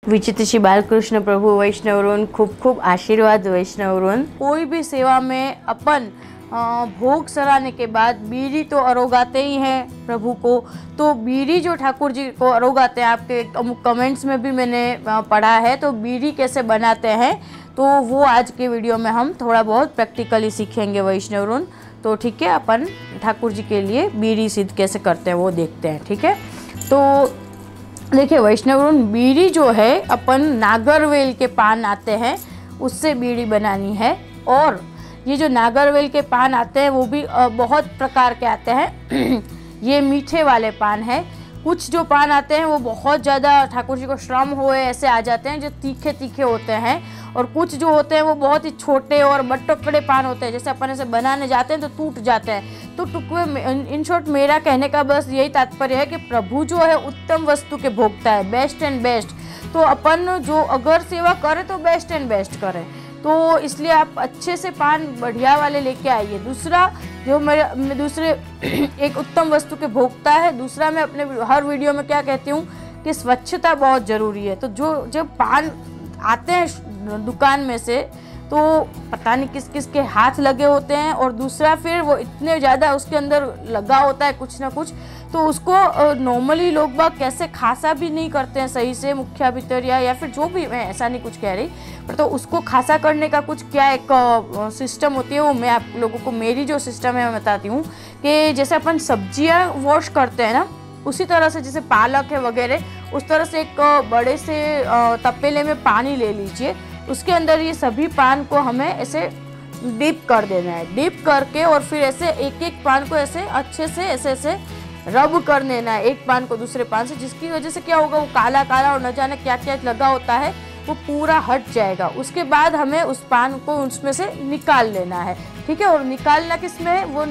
विचित्र श्री बालकृष्ण प्रभु वैष्णवरून खूब खूब आशीर्वाद वैष्णवरून। कोई भी सेवा में अपन भोग सराने के बाद बीड़ी तो अरोगाते ही हैं प्रभु को। तो बीड़ी जो ठाकुर जी को अरोगाते हैं, आपके अमुक कमेंट्स में भी मैंने पढ़ा है, तो बीड़ी कैसे बनाते हैं तो वो आज के वीडियो में हम थोड़ा बहुत प्रैक्टिकली सीखेंगे वैष्णवरून। तो ठीक है, अपन ठाकुर जी के लिए बीड़ी सिद्ध कैसे करते हैं वो देखते हैं। ठीक है, तो देखिए वैष्णवरून, बीड़ी जो है अपन नागरवेल के पान आते हैं उससे बीड़ी बनानी है। और ये जो नागरवेल के पान आते हैं वो भी बहुत प्रकार के आते हैं। ये मीठे वाले पान है। कुछ जो पान आते हैं वो बहुत ज़्यादा ठाकुर जी को श्रम हुए ऐसे आ जाते हैं, जो तीखे तीखे होते हैं। और कुछ जो होते हैं वो बहुत ही छोटे और बटकड़े पान होते हैं, जैसे अपन ऐसे बनाने जाते हैं तो टूट जाते हैं। तो टुकड़े, इन शॉर्ट मेरा कहने का बस यही तात्पर्य है कि प्रभु जो है उत्तम वस्तु के भोगता है, बेस्ट एंड बेस्ट। तो अपन जो अगर सेवा करें तो बेस्ट एंड बेस्ट करें। तो इसलिए आप अच्छे से पान बढ़िया वाले लेके आइए। दूसरा जो मैं दूसरे एक उत्तम वस्तु के भोगता है। दूसरा मैं अपने हर वीडियो में क्या कहती हूँ कि स्वच्छता बहुत ज़रूरी है। तो जो जब पान आते हैं दुकान में से तो पता नहीं किस किस के हाथ लगे होते हैं, और दूसरा फिर वो इतने ज़्यादा उसके अंदर लगा होता है कुछ ना कुछ, तो उसको नॉर्मली लोग बाग कैसे खासा भी नहीं करते हैं सही से, मुख्या भितरिया या फिर जो भी, मैं ऐसा नहीं कुछ कह रही, पर तो उसको खासा करने का कुछ क्या एक सिस्टम होती है, वो मैं आप लोगों को मेरी जो सिस्टम है मैं बताती हूँ। कि जैसे अपन सब्जियाँ वॉश करते हैं ना, उसी तरह से जैसे पालक है वगैरह, उस तरह से एक बड़े से तपेले में पानी ले लीजिए। उसके अंदर ये सभी पान को हमें ऐसे डिप कर देना है। डिप करके और फिर ऐसे एक एक पान को ऐसे अच्छे से ऐसे रब कर देना है, एक पान को दूसरे पान से, जिसकी वजह से क्या होगा, वो काला काला और न जाने क्या क्या लगा होता है वो पूरा हट जाएगा। उसके बाद हमें उस पान को उसमें से निकाल लेना है। ठीक है, और निकालना किस में है, वो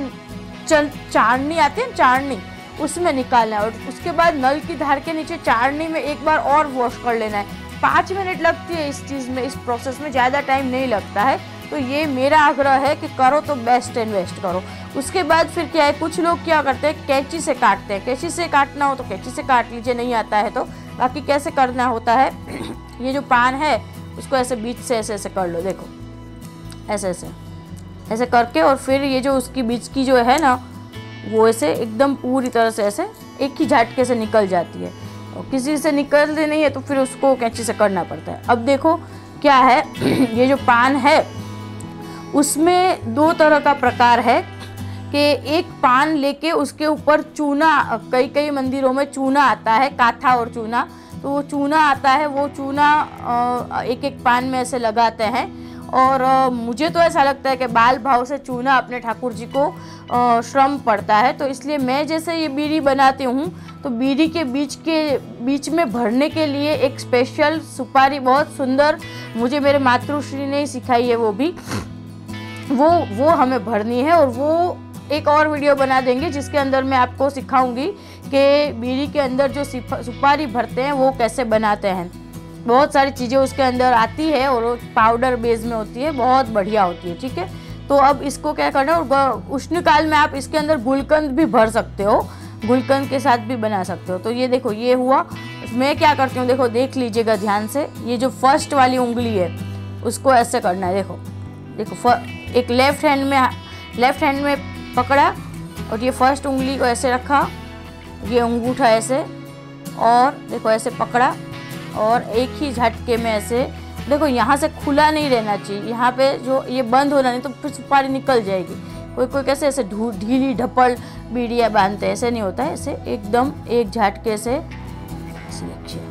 चाड़नी आती है, चाड़नी, उसमें निकालना है। और उसके बाद नल की धार के नीचे चाड़नी में एक बार और वॉश कर लेना है। 5 मिनट लगती है इस चीज़ में, इस प्रोसेस में ज़्यादा टाइम नहीं लगता है। तो ये मेरा आग्रह है कि करो तो बेस्ट एंड बेस्ट करो। उसके बाद फिर क्या है, कुछ लोग क्या करते हैं, कैंची से काटते हैं। कैंची से काटना हो तो कैंची से काट लीजिए, नहीं आता है तो। बाकी कैसे करना होता है, ये जो पान है उसको ऐसे बीच से ऐसे ऐसे कर लो, देखो ऐसे ऐसे ऐसे करके, और फिर ये जो उसकी बीच की जो है ना, वो ऐसे एकदम पूरी तरह से ऐसे एक ही झटके से निकल जाती है। और किसी से निकलते नहीं है तो फिर उसको कैंची से करना पड़ता है। अब देखो क्या है, ये जो पान है उसमें 2 तरह का प्रकार है कि एक पान लेके उसके ऊपर चूना, कई कई मंदिरों में चूना आता है, काथा और चूना, तो वो चूना आता है, वो चूना एक एक पान में ऐसे लगाते हैं। और मुझे तो ऐसा लगता है कि बाल भाव से चूना अपने ठाकुर जी को श्रम पड़ता है। तो इसलिए मैं जैसे ये बीड़ी बनाती हूँ तो बीड़ी के बीच में भरने के लिए एक स्पेशल सुपारी, बहुत सुंदर, मुझे मेरे मातृश्री ने ही सिखाई है, वो हमें भरनी है। और वो एक और वीडियो बना देंगे जिसके अंदर मैं आपको सिखाऊंगी कि बीड़ी के अंदर जो सुपारी भरते हैं वो कैसे बनाते हैं। बहुत सारी चीज़ें उसके अंदर आती है और वो पाउडर बेस में होती है, बहुत बढ़िया होती है। ठीक है, तो अब इसको क्या करना है, और उष्णकाल में आप इसके अंदर गुलकंद भी भर सकते हो, गुलकंद के साथ भी बना सकते हो। तो ये देखो ये हुआ। मैं क्या करती हूँ, देखो देख लीजिएगा ध्यान से, ये जो फर्स्ट वाली उंगली है उसको ऐसे करना है। देखो एक लेफ्ट हैंड में पकड़ा और ये फर्स्ट उंगली को ऐसे रखा, ये अंगूठा ऐसे, और देखो ऐसे पकड़ा और एक ही झटके में ऐसे, देखो यहाँ से खुला नहीं रहना चाहिए, यहाँ पे जो ये बंद होना, नहीं तो फिर सुपारी निकल जाएगी। कोई कैसे ऐसे ढीली ढप्पल बीड़ियाँ बांधते हैं, ऐसे नहीं होता है, ऐसे एकदम एक झटके से देखिए,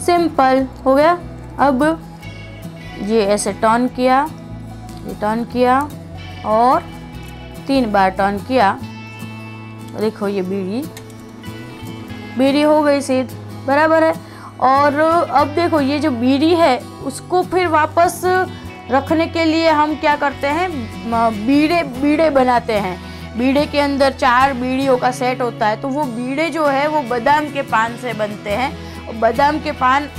सिंपल हो गया। अब ये ऐसे टर्न किया, ये टर्न किया और 3 बार टर्न किया, देखो ये बीड़ी हो गई सिद्ध, बराबर है। और अब देखो ये जो बीड़ी है उसको फिर वापस रखने के लिए हम क्या करते हैं, बीड़े बनाते हैं। बीड़े के अंदर 4 बीड़ियों का सेट होता है। तो वो बीड़े जो है वो बादाम के पान से बनते हैं। और बादाम के पान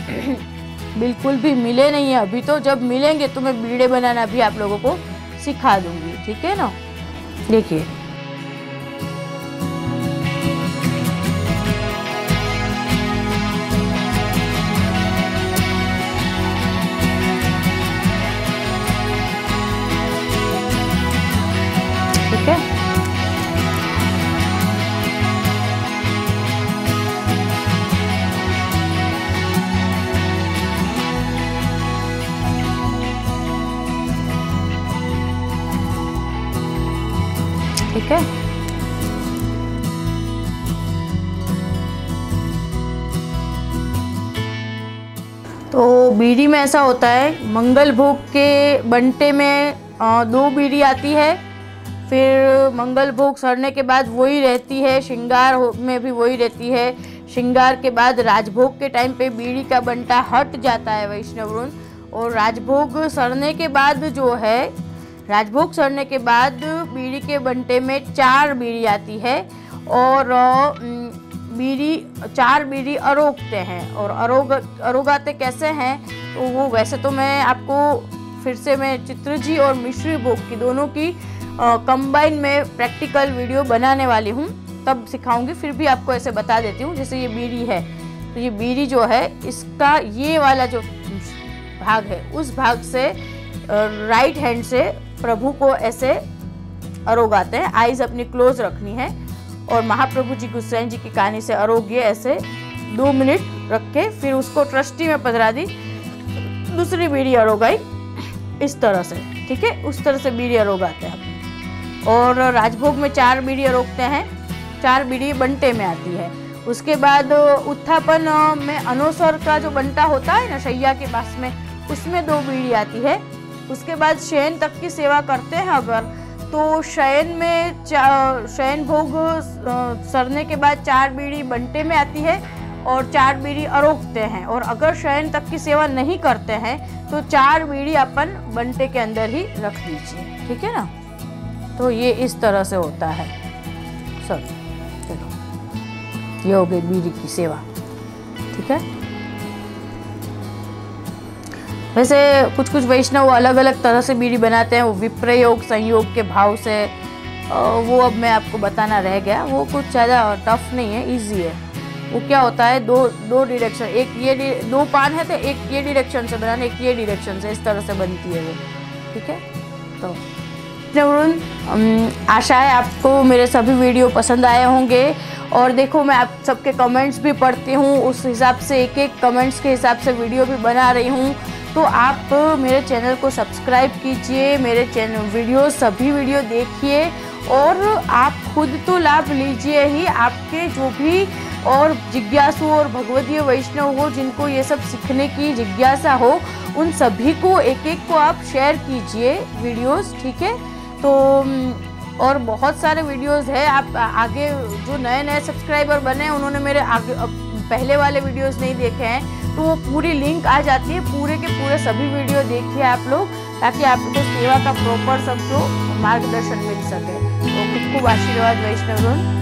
बिल्कुल भी मिले नहीं है अभी, तो जब मिलेंगे तो मैं बीड़े बनाना भी आप लोगों को सिखा दूंगी, ठीक है ना। देखिए ठीक है। तो बीड़ी में ऐसा होता है, मंगल भोग के बंटे में 2 बीड़ी आती है, फिर मंगल भोग सड़ने के बाद वही रहती है, श्रृंगार में भी वही रहती है। श्रृंगार के बाद राजभोग के टाइम पे बीड़ी का बंटा हट जाता है वैष्णववृन। और राजभोग सड़ने के बाद जो है, राजभोग सड़ने के बाद बीड़ी के बंटे में 4 बीड़ी आती है और बीड़ी 4 बीड़ी अरोगते हैं। और अरोगाते कैसे हैं तो वो वैसे तो मैं आपको फिर से मैं चित्र जी और मिश्री भोग की दोनों की कंबाइन में प्रैक्टिकल वीडियो बनाने वाली हूँ, तब सिखाऊंगी। फिर भी आपको ऐसे बता देती हूँ। जैसे ये बीड़ी है, तो ये बीड़ी जो है, इसका ये वाला जो भाग है, उस भाग से राइट हैंड से प्रभु को ऐसे अरोगाते हैं। आईज अपनी क्लोज रखनी है और महाप्रभु जी गोसाई जी की कहानी से अरोगिए ऐसे 2 मिनट रख के, फिर उसको ट्रस्टी में पधरा दी, दूसरी बीड़ी अरोगाई इस तरह से, ठीक है। उस तरह से बीड़ी अरोगाते हैं। और राजभोग में 4 बीड़ी अरोगते हैं, 4 बीड़ी बंटे में आती है। उसके बाद उत्थापन में अनोसर का जो बंटा होता है ना शैया के पास में, उसमें 2 बीड़ी आती है। उसके बाद शयन तक की सेवा करते हैं अगर, तो शयन में शयन भोग सरने के बाद 4 बीड़ी बंटे में आती है और 4 बीड़ी अरोगते हैं। और अगर शयन तक की सेवा नहीं करते हैं तो 4 बीड़ी अपन बंटे के अंदर ही रख दीजिए, ठीक है ना। तो ये इस तरह से होता है सब। चलो, ये हो गई बीड़ी की सेवा, ठीक है। वैसे कुछ कुछ वैष्णव अलग अलग तरह से बीड़ी बनाते हैं, वो विप्रयोग संयोग के भाव से, वो अब मैं आपको बताना रह गया। वो कुछ ज़्यादा टफ नहीं है, इजी है। वो क्या होता है, दो डायरेक्शन, एक ये 2 पान है तो एक ये डायरेक्शन से बनाना, एक ये डायरेक्शन से, इस तरह से बनती है वो, ठीक है। तो आशा है आपको मेरे सभी वीडियो पसंद आए होंगे। और देखो, मैं आप सबके कमेंट्स भी पढ़ती हूँ, उस हिसाब से एक एक कमेंट्स के हिसाब से वीडियो भी बना रही हूँ। तो आप मेरे चैनल को सब्सक्राइब कीजिए, मेरे चैनल सभी वीडियो देखिए और आप खुद तो लाभ लीजिए ही, आपके जो भी और जिज्ञासु और भगवदीय वैष्णव हो जिनको ये सब सीखने की जिज्ञासा हो, उन सभी को एक एक को आप शेयर कीजिए वीडियोस, ठीक है। तो और बहुत सारे वीडियोस है, आप आगे जो नए नए सब्सक्राइबर बने हैं उन्होंने मेरे आगे पहले वाले वीडियोस नहीं देखे हैं, तो वो पूरी लिंक आ जाती है, पूरे के पूरे सभी वीडियो देखिए आप लोग, ताकि आपको सेवा का प्रॉपर सबको मार्गदर्शन मिल सके। तो खूब खूब आशीर्वाद वैष्णव।